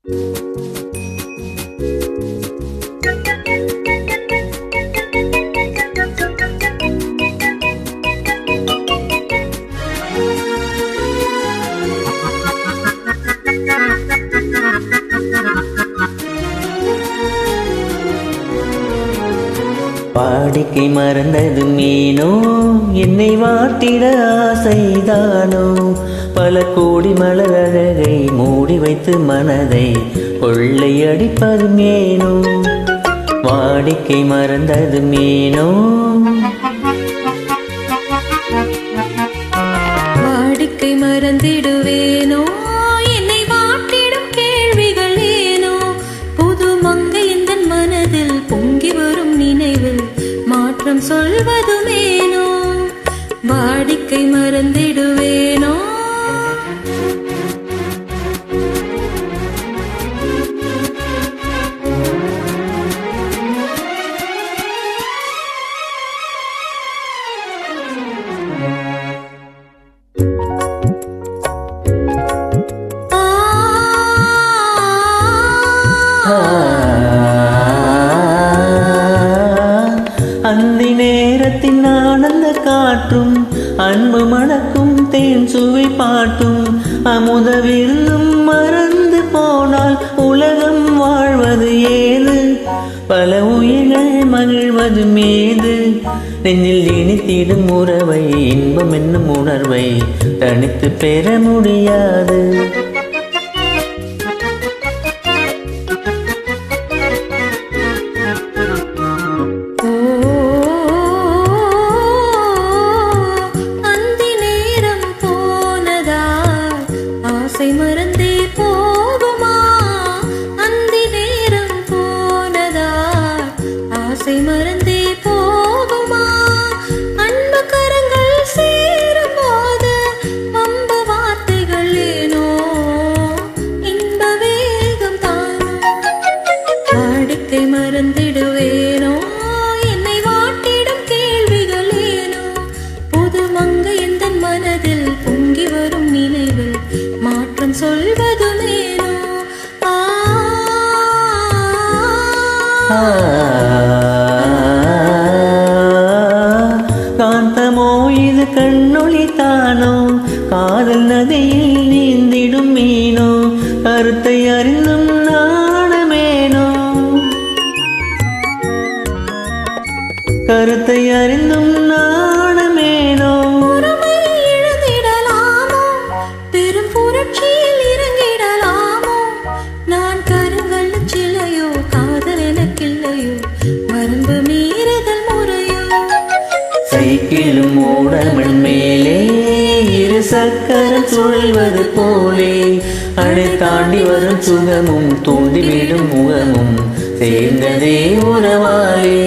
வாடிக்கை மறந்தது மீனோ, என்னை வாட்டிட ஆசைதானோ, பல கோடி மலர் அழகை மூடி வைத்து மனதை கொள்ளை அடிப்பது மீனோ. வாடிக்கை மறந்தது மீனோ. வாடிக்கை மறந்திடுவேனோ, என்னை வாட்டிடும் கேள்விகள் ஏனோ, புது மங்கை இந்த மனதில் பொங்கி வரும் நினைவில் மாற்றம் சொல்வதுமேனோ. வாடிக்கை மறந்திடுவேனோ. அந்தி நேரத்தின் ஆனந்த காற்றும், அன்பு மணக்கும் தேன் சுவை பாட்டும், அமுத விருந்தும் மறந்து போனால் உலகம் வாழ்வது ஏது, பல உயிர்கள் மகிழ்வது மீது, நெஞ்சில் இனித்திடும் உறவை இன்பம் என்னும் உணர்வை தனித்து பெற முடியாது. ஆசை மறந்தே போகுமா, அந்தி நேரம் போனதா, ஆசை மறந்தே போகுமா, அன்பு கரங்கள் சேரும் போது வம்ப வார்த்தைகள் ஏனோ, இன்ப வேகம் தானோ. வாடிக்கை மறந்திடுவேனோ, என்னை வாட்டிடும் கேள்விகள் ஏனோ, புது மங்கை எந்த மனதில் பொங்கி வரும் நினைவில் மாற்றம் சொல்வதுமேனோ. காந்தமோ இது கண்ணொளி தானோ, காதல் நதியில் நீந்திடும் மீனோ, கருத்தை அறிந்தும் நாணமேனோ, கருத்தை அறிந்தும் நாணமேனோ. சைக்கிளும் ஓடமன் மேலே இரு சக்கரம் சுழல்வது போலே, அடை தாண்டி வரும் சுகமும் தூண்டிவிடும் முகமும் சேர்ந்ததே உறவாலே.